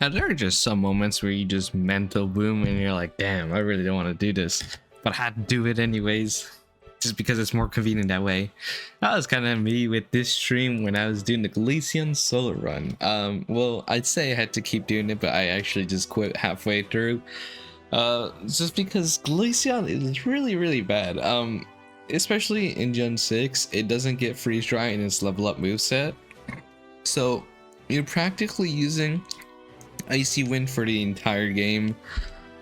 Now, there are just some moments where you just mental boom and you're like, damn, I really don't want to do this, but I had to do it anyways, just because it's more convenient that way. That was kind of me with this stream when I was doing the Virizion solo run. Well, I'd say I had to keep doing it, but I actually just quit halfway through. Just because Glaceon is really bad. Especially in Gen 6, it doesn't get freeze dry in its level up moveset. So you're practically using Icy Wind for the entire game.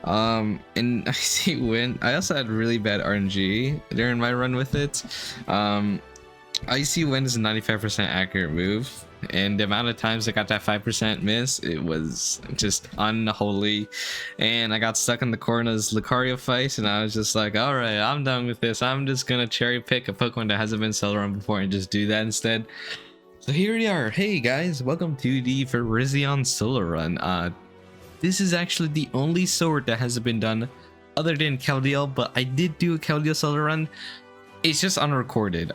And Icy Wind, I also had really bad RNG during my run with it. Icy Wind is a 95% accurate move, and the amount of times I got that 5% miss, it was just unholy. And I got stuck in the corners Lucario fight, and I was just like, alright, I'm done with this. I'm just gonna cherry pick a Pokemon that hasn't been solo run before and just do that instead. So here we are. Hey guys, welcome to the Virizion solo run. This is actually the only sword that hasn't been done other than Keldeo, but I did do a Keldeo solo run. It's just unrecorded.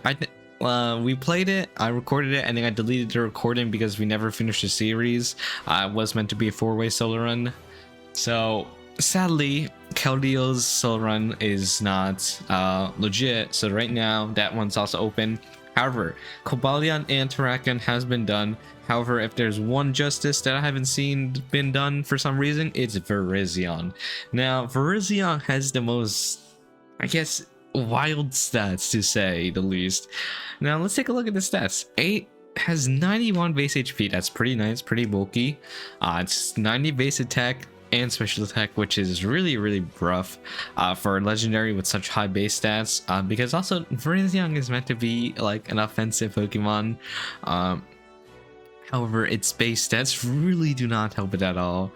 We played it, I recorded it, and then I deleted the recording because we never finished the series. It was meant to be a 4-way solo run. So sadly, Keldeo's solo run is not legit. So right now, that one's also open. However, Cobalion and Terrakion has been done. However, if there's one justice that I haven't seen been done for some reason, it's Virizion. Now, Virizion has the most, I guess, wild stats to say the least. Now, let's take a look at the stats. 8 has 91 base HP. That's pretty nice, pretty bulky. It's 90 base attack and special attack, which is really rough for a legendary with such high base stats, because also Virizion is meant to be like an offensive Pokemon. However, its base stats really do not help it at all.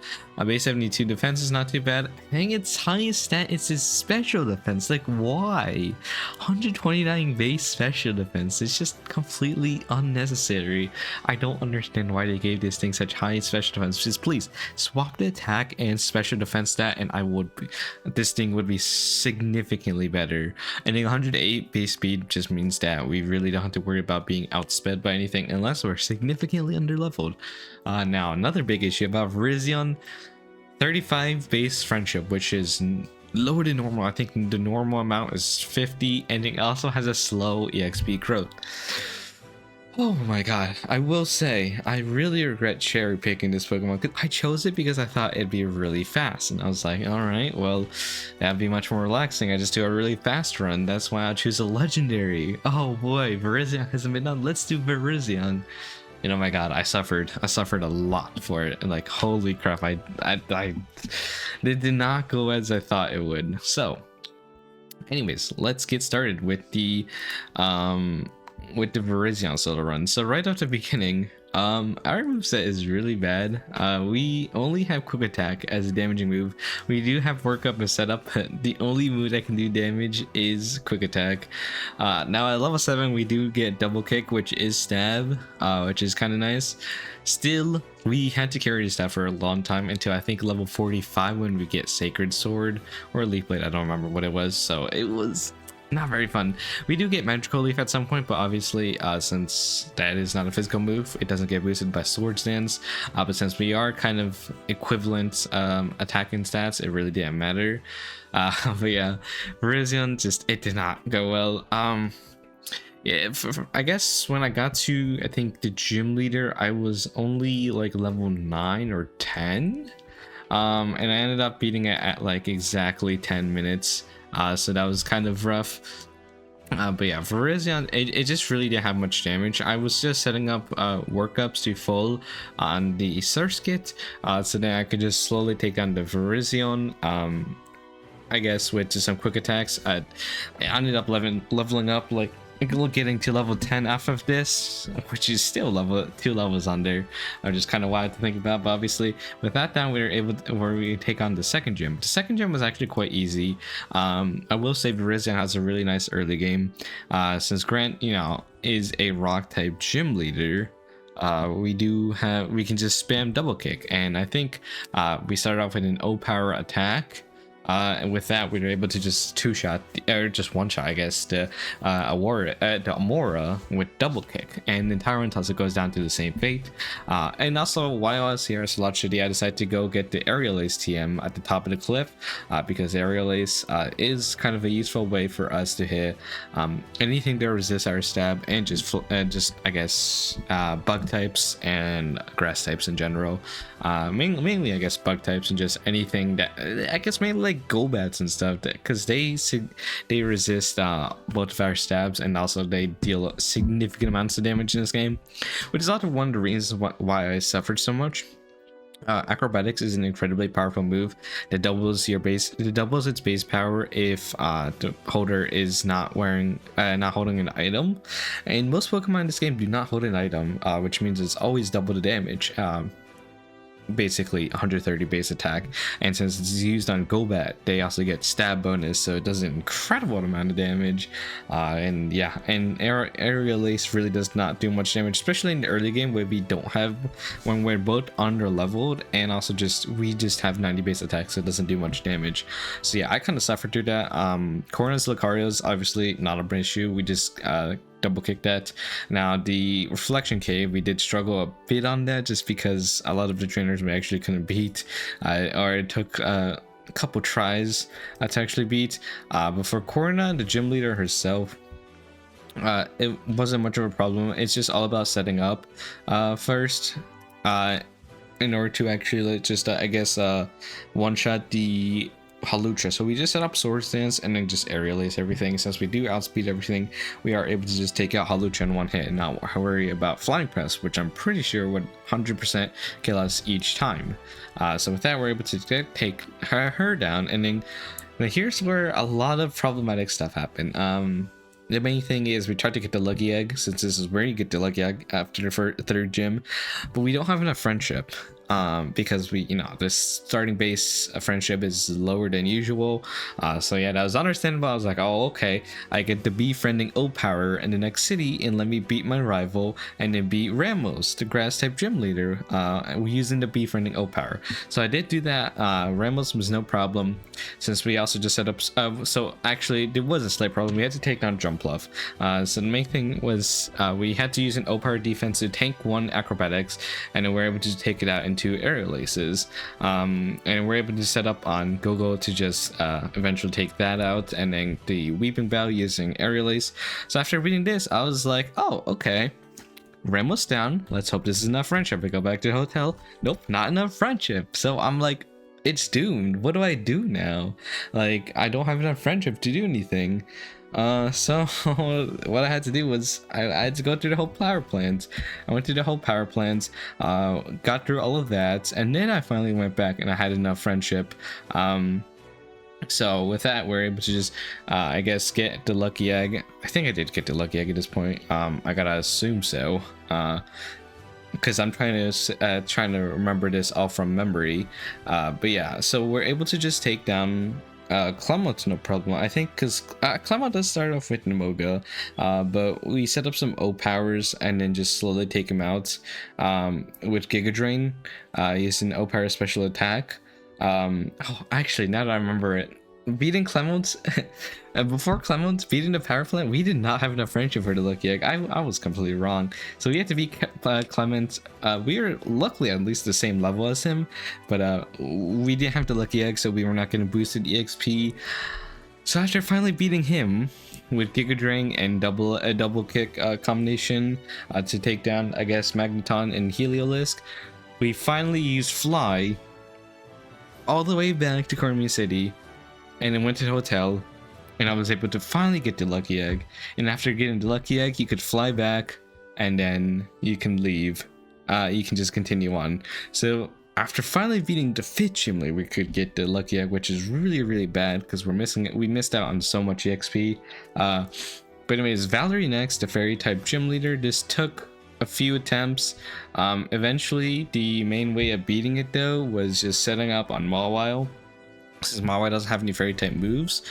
Base 72 defense is not too bad. I think its highest stat is its special defense. Like, why? 129 base special defense. It's just completely unnecessary. I don't understand why they gave this thing such high special defense. Just please swap the attack and special defense stat, and this thing would be significantly better. And then 108 base speed just means that we really don't have to worry about being outsped by anything unless we're significantly underleveled. Now, another big issue about Virizion, 35 base friendship, which is lower than normal. I think the normal amount is 50, and it also has a slow EXP growth. Oh my god, I will say, I really regret cherry picking this Pokemon. I chose it because I thought it'd be really fast, and I was like, alright, well, that'd be much more relaxing. I just do a really fast run. That's why I choose a legendary. Oh boy, Virizion hasn't been done. Let's do Virizion. And oh my god, I suffered a lot for it, and like, holy crap, it did not go as I thought it would. So anyways, let's get started with the Virizion solo run. So right off the beginning, our moveset is really bad. We only have quick attack as a damaging move. We do have work up and setup, but the only move that can do damage is quick attack. Now at level 7 we do get double kick, which is stab, which is kind of nice. Still, we had to carry this stab for a long time until I think level 45 when we get Sacred Sword or Leaf Blade. I don't remember what it was, so it was not very fun. We do get Magical Leaf at some point, but obviously since that is not a physical move, it doesn't get boosted by Sword Stance. But since we are kind of equivalent attacking stats, it really didn't matter. But yeah, Virizion, just, it did not go well. Yeah, I guess when I got to, I think, the gym leader, I was only like level 9 or 10, and I ended up beating it at like exactly 10 minutes. So that was kind of rough. But yeah, Virizion, it just really didn't have much damage. I was just setting up workups to full on the Surskit, so then I could just slowly take on the Virizion. I guess with just some quick attacks. I ended up leveling up, like getting to level 10 off of this, which is still two levels under. Just kind of wild to think about, but obviously with that down, we were able to, where we take on the second gym. The second gym was actually quite easy. I will say Virizion has a really nice early game, since Grant, you know, is a rock type gym leader. We can just spam double kick, and I think we started off with an O power attack. And with that, we were able to just two-shot, or just one-shot, I guess, the Amora with double kick, and the Tyrant also goes down to the same fate. And also, while I was here at Slot City, I decided to go get the Aerial Ace TM at the top of the cliff, because Aerial Ace is kind of a useful way for us to hit anything that resists our stab, and just I guess bug types and grass types in general. Mainly I guess bug types, and just anything that I guess mainly like Golbats and stuff, because they resist both of our stabs, and also they deal significant amounts of damage in this game, which is also one of the reasons why I suffered so much. Acrobatics is an incredibly powerful move that doubles its base power if the holder is not holding an item, and most Pokemon in this game do not hold an item, which means it's always double the damage. Basically 130 base attack, and since it's used on Golbat, they also get stab bonus, so it does an incredible amount of damage. And yeah, and Aerial Ace really does not do much damage, especially in the early game when we're both under leveled, and also we just have 90 base attack, so it doesn't do much damage. So yeah, I kind of suffered through that. Corna's Lucario's obviously not a issue, we just double kick that. Now the Reflection Cave, we did struggle a bit on that, just because a lot of the trainers we actually couldn't beat, or it took a couple tries to actually beat. But for Corna, the gym leader herself, it wasn't much of a problem. It's just all about setting up first, in order to actually just I guess one shot the Halucha. So we just set up Sword Stance and then just Aerial Ace everything. Since we do outspeed everything, we are able to just take out Halucha in one hit and not worry about Flying Press, which I'm pretty sure would 100% kill us each time. So with that, we're able to take her down, and then here's where a lot of problematic stuff happened. The main thing is we tried to get the Lucky Egg, since this is where you get the Lucky Egg after the third gym, but we don't have enough friendship. Because the starting base friendship is lower than usual. So yeah, that was understandable. I was like, oh, okay, I get the befriending O-Power in the next city, and let me beat my rival and then beat Ramos, the grass type gym leader, using the befriending O-Power. So I did do that. Ramos was no problem, since we also just set up, so actually there was a slight problem. We had to take down Jumpluff. So the main thing was we had to use an O-Power defense to tank one acrobatics, and then we're able to take it out into Aerial Aces, and we're able to set up on Gogo to just eventually take that out, and then the Weeping Bell using Aerial Ace. So after reading this, I was like, oh, okay, Ramos down, let's hope this is enough friendship. I go back to the hotel, nope, not enough friendship. So I'm like, it's doomed. What do I do now? Like, I don't have enough friendship to do anything. So what I had to do was I had to go through the whole power plants. I went through the whole power plants, got through all of that, and then I finally went back and I had enough friendship. So with that, we're able to just I guess get the Lucky Egg. I think I did get the Lucky Egg at this point. I gotta assume so, because I'm trying to remember this all from memory. But yeah, so we're able to just take down Clemot's no problem, I think, because Clemot does start off with Nemoga, but we set up some O-Powers and then just slowly take him out with Giga Drain, using O-Power special attack. Oh, actually, now that I remember it, beating Clemont before Clemont beating the power plant, we did not have enough friendship for the Lucky Egg. I was completely wrong. So we had to beat Clement. We were luckily at least the same level as him, but we didn't have the Lucky Egg, so we were not going to boost the EXP. So after finally beating him with Giga Drain and double kick combination to take down, I guess, Magneton and Heliolisk, we finally used Fly all the way back to Cormia City, and then went to the hotel, and I was able to finally get the Lucky Egg. And after getting the Lucky Egg, you could fly back, and then you can leave. You can just continue on. So after finally beating the 5th gym leader, we could get the Lucky Egg, which is really bad because we missed out on so much EXP. But anyways, Valerie next, the fairy type gym leader. This took a few attempts. Eventually, the main way of beating it though was just setting up on Mawile. Since Mawile doesn't have any fairy type moves,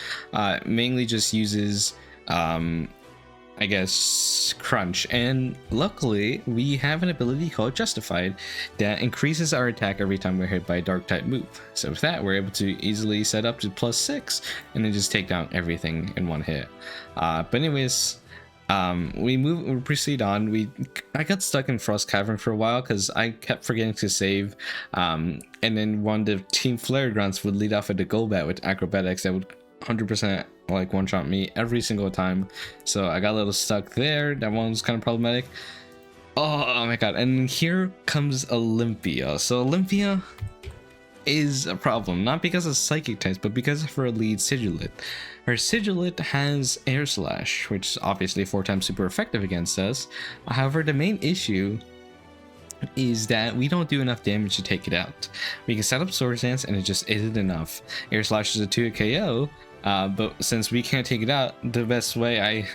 mainly just uses I I guess, crunch. And luckily, we have an ability called Justified that increases our attack every time we're hit by a dark type move. So with that, we're able to easily set up to +6 and then just take down everything in one hit. But anyways, we proceed on. I got stuck in Frost Cavern for a while because I kept forgetting to save, and then one of the team flare grunts would lead off at the Golbat with acrobatics that would 100% like one shot me every single time. So I got a little stuck there. That one was kind of problematic. Oh my god. And here comes Olympia. So Olympia is a problem, not because of psychic types, but because of her lead Sigilyph. Her Sigilyph has Air Slash, which is obviously 4 times super effective against us. However, the main issue is that we don't do enough damage to take it out. We can set up Swords Dance and it just isn't enough. Air Slash is a 2 KO, but since we can't take it out, the best way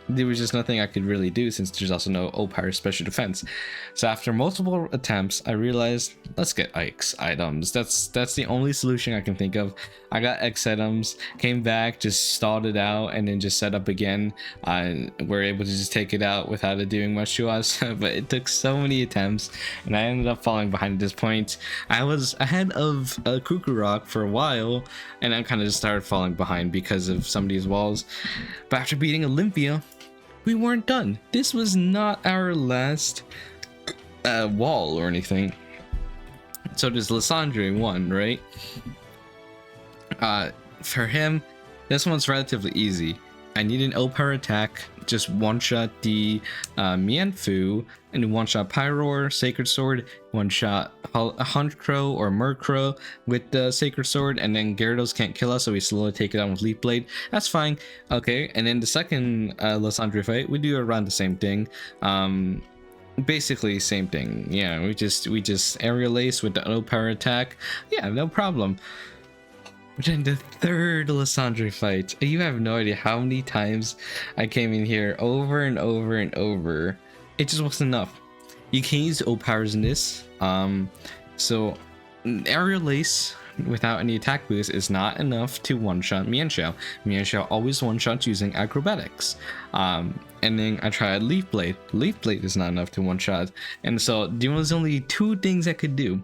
there was just nothing I could really do since there's also no O-Power special defense. So after multiple attempts, I realized, let's get X items. That's the only solution I can think of. I got X items, came back, just stalled it out, and then just set up again. We're able to just take it out without it doing much to us. But it took so many attempts, and I ended up falling behind at this point. I was ahead of Kukurok for a while, and I kind of just started falling behind because of some of these walls. But after beating Olympia, we weren't done. This was not our last wall or anything. So there's Lysandre 1, right? For him, this one's relatively easy. I need an O-Power attack, just one-shot the Mienfoo, and one-shot Pyroar, Sacred Sword, one-shot Honchkrow or Murkrow with the Sacred Sword, and then Gyarados can't kill us, so we slowly take it down with Leaf Blade. That's fine. Okay, and then the second Lysandre fight, we do around the same thing. Basically same thing. Yeah, we just Aerial Ace with the O-Power attack. Yeah, no problem. But then the third Lysandre fight, you have no idea how many times I came in here over and over and over. It just wasn't enough. You can't use O-Powers in this. So Aerial Ace without any attack boost is not enough to one-shot Mienshao. Mienshao always one-shots using acrobatics. And then I tried Leaf Blade. Leaf Blade is not enough to one-shot. And so there was only 2 things I could do.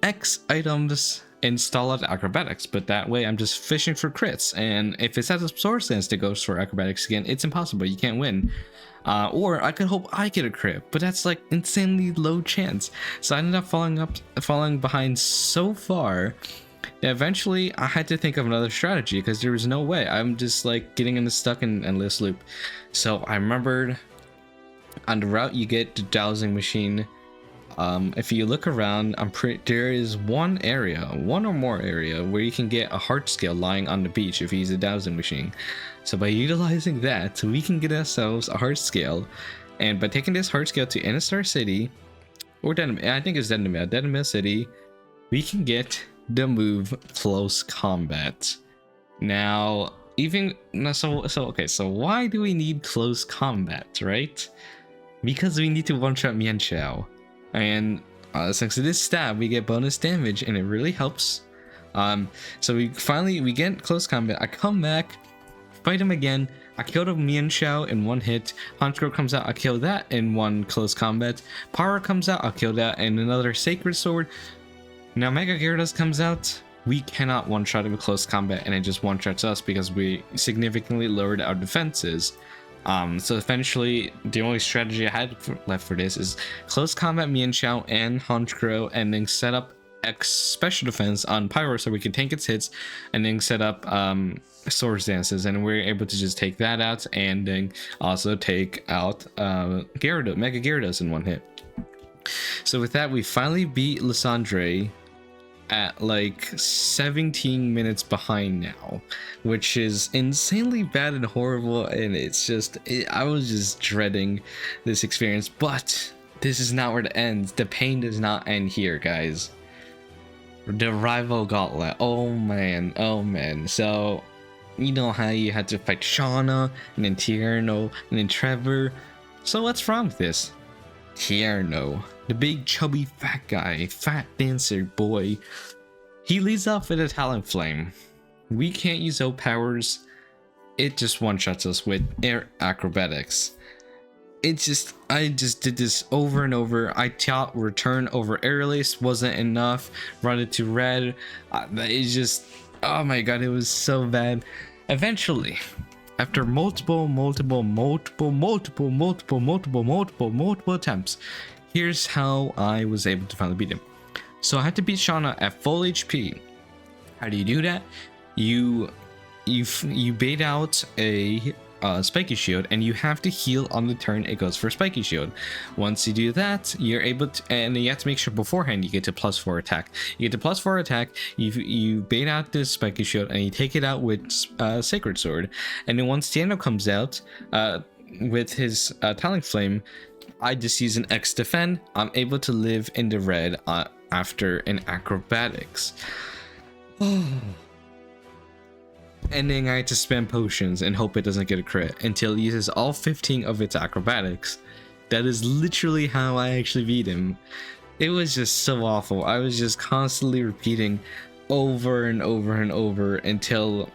X items, install out acrobatics, but that way I'm just fishing for crits, and if it sets up Swords Dance that goes for acrobatics again, it's impossible. You can't win. Or I could hope I get a crit, but that's like insanely low chance. So I ended up falling behind so far that eventually I had to think of another strategy because there was no way. I'm just like getting stuck in endless loop. So I remembered on the route you get the dowsing machine. If you look around, there is one or more area where you can get a heart scale lying on the beach if you use a dowsing machine. So by utilizing that, we can get ourselves a heart scale, and by taking this heart scale to Innistar City, or I think it's Denomia City, we can get the move Close Combat. Now, so why do we need Close Combat, right? Because we need to one-shot Mienshao. And thanks to this stab, we get bonus damage, and it really helps. So we get Close Combat. I come back, fight him again. I killed a Mienshao in one hit. Honchkrow comes out, I kill that in one Close Combat. Pyroar comes out, I'll kill that in another Sacred Sword. Now Mega Gyarados comes out. We cannot one-shot it with Close Combat, and it just one-shots us because we significantly lowered our defenses. So eventually, the only strategy I had left for this is Close Combat Mienshao and Honchkrow, and then set up X special defense on Pyroar so we can tank its hits, and then set up Swords Dances, and we're able to just take that out, and then also take out Mega Gyarados in one hit. So with that, we finally beat Lysandre at like 17 minutes behind now, which is insanely bad and horrible, and it's just I was just dreading this experience. But this is not where it ends. The pain does not end here, guys. The rival gauntlet, oh man. So you know how you had to fight Shauna, and then Tierno, and then Trevor. So what's wrong with this? Tierno, the big chubby fat guy, fat dancer boy, he leads off with a Talonflame. We can't use O-Powers. it just one-shots us with air acrobatics. I just did this over and over. I thought return over airlace wasn't enough, run it to red. It's just, oh my god, it was so bad. Eventually, after multiple attempts, here's how I was able to finally beat him. So I had to beat Shauna at full HP. How do you do that? You bait out a spiky shield, and you have to heal on the turn it goes for spiky shield. Once you do that, you're able to, and you have to make sure beforehand you get to +4 attack. You get to +4 attack, you bait out this spiky shield, and you take it out with sacred sword. And then once Tiano comes out with his talent flame, I just use an X defend. I'm able to live in the red after an acrobatics. And then I had to spam potions and hope it doesn't get a crit until it uses all 15 of its acrobatics. That is literally how I actually beat him. It was just so awful. I was just constantly repeating over and over and over until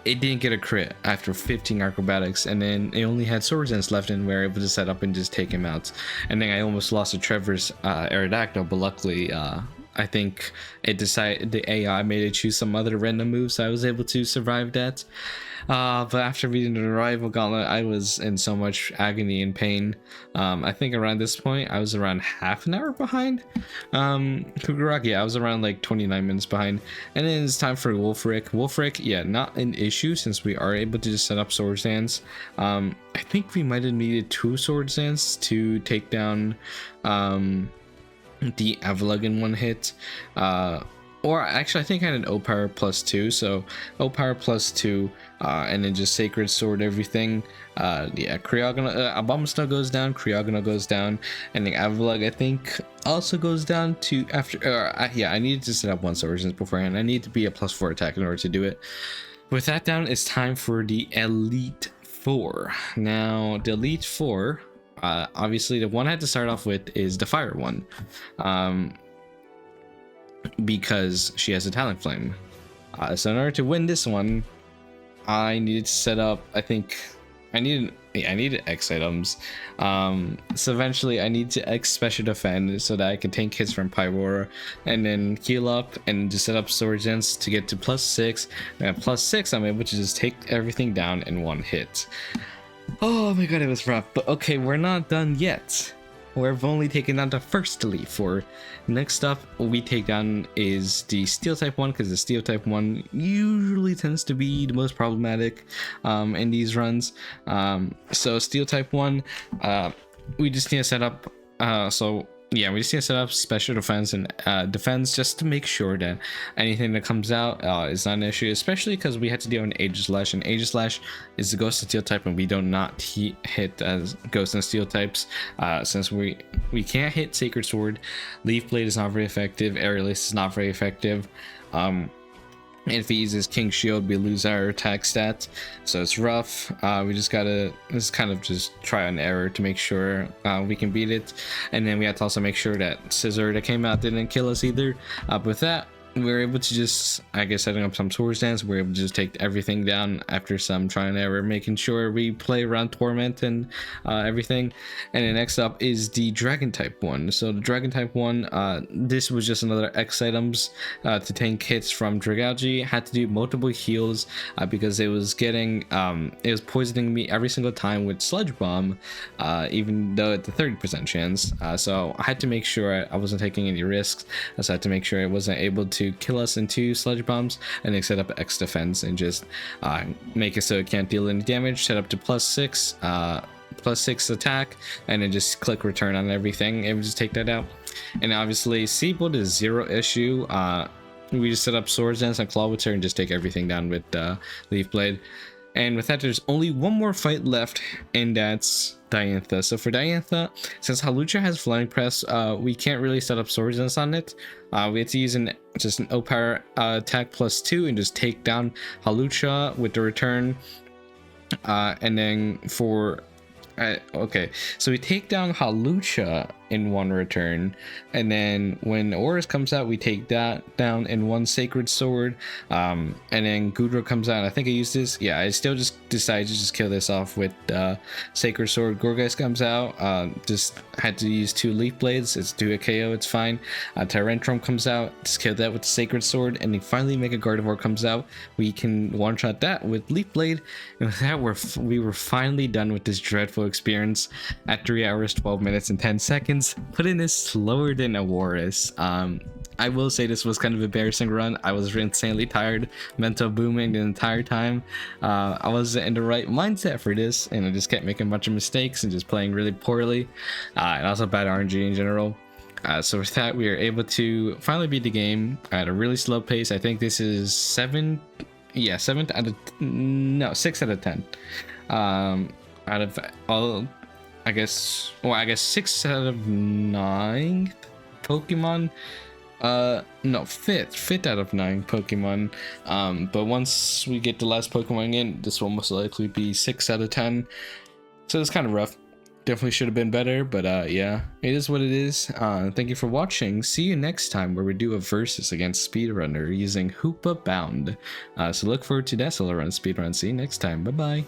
it didn't get a crit after 15 acrobatics, and then it only had sword dance left, and we were able to set up and just take him out. And then I almost lost to Trevor's Aerodactyl, but luckily I think the AI made it choose some other random moves, so I was able to survive that. But after beating the Rival Gauntlet, I was in so much agony and pain. I think around this point, I was around half an hour behind. Kugaraki, I was around like 29 minutes behind. And then it's time for Wolfric. Wolfric, yeah, not an issue since we are able to just set up sword stands. I think we might have needed 2 sword stands to take down the Avalug in one hit, or actually I think I had an O-Power +2, so O-Power +2, and then just Sacred Sword everything. Yeah, Abomasnow goes down, Kriogano goes down, and the Avalug I think also goes down to after. Yeah, I needed to set up 1 sword since beforehand. I need to be a +4 attack in order to do it. With that down, it's time for the Elite Four. Now the Elite Four. Obviously the one I had to start off with is the fire one, because she has a talent flame. So in order to win this one, I needed to set up, I think I needed X items. So eventually I need to X special defend so that I can tank hits from Pyrora, and then heal up and just set up sword dance to get to +6. And at +6 I'm able to just take everything down in 1 hit. Oh my god, it was rough. But okay, we're not done yet. We've only taken down the first Elite Four. Next up we take down is the Steel type 1, because the Steel type 1 usually tends to be the most problematic in these runs. So Steel type 1, we just need to set up we just need to set up special defense and defense just to make sure that anything that comes out is not an issue, especially because we had to deal with Aegislash, and Aegislash is the Ghost and Steel type, and we do not hit as Ghost and Steel types, since we can't hit Sacred Sword. Leaf Blade is not very effective, Aerial Ace is not very effective. If he uses King Shield, we lose our attack stat, so it's rough. We just gotta kind of just try and error to make sure we can beat it. And then we have to also make sure that Scissor that came out didn't kill us either. With that, we were able to just, I guess, setting up some sword stance, we were able to just take everything down after some try and error, making sure we play around Torment and everything. And then next up is the Dragon type 1. So the Dragon type 1, this was just another X items to tank hits from Dragalge. Had to do multiple heals because it was getting, it was poisoning me every single time with Sludge Bomb, even though it's a 30% chance. So I had to make sure I wasn't taking any risks. So I had to make sure I wasn't able to kill us in 2 Sludge Bombs, and then set up X defense and just make it so it can't deal any damage. Set up to +6 attack, and then just click return on everything and just take that out. And obviously Seabolt is 0 issue. We just set up Swords Dance and Claw Witcher and just take everything down with Leaf Blade. And with that, there's only one more fight left, and that's Diantha. So for Diantha, since Hawlucha has Flying Press, we can't really set up Swords Dance on it. We have to use just an O-Power attack +2 and just take down Hawlucha with the return. And then for okay, so we take down Hawlucha in one return, and then when Oris comes out, we take that down in one sacred sword. And then Gudro comes out. I think I used this. Yeah, I still just decided to just kill this off with sacred sword. Gorgeist comes out. Just had to use 2 leaf blades. It's do a KO. It's fine. Tyrantrum comes out. Just kill that with the sacred sword, and then finally Mega Gardevoir comes out. We can one shot that with leaf blade, and with that we were finally done with this dreadful experience at 3 hours 12 minutes and 10 seconds. Putting this slower than a Warris. I will say this was kind of an embarrassing run. I was insanely tired, mental booming the entire time. I wasn't in the right mindset for this, and I just kept making a bunch of mistakes and just playing really poorly, and also bad RNG in general. So with that, we are able to finally beat the game at a really slow pace. I think this is 6 out of 10. Out of all, I guess 6 out of 9 Pokemon. No, fifth out of 9 Pokemon. But once we get the last Pokemon in, this will most likely be 6 out of 10. So it's kind of rough. Definitely should have been better, but yeah, it is what it is. Thank you for watching. See you next time where we do a versus against Speedrunner using Hoopa Bound. So look forward to that solo run speedrun. See you next time. Bye bye.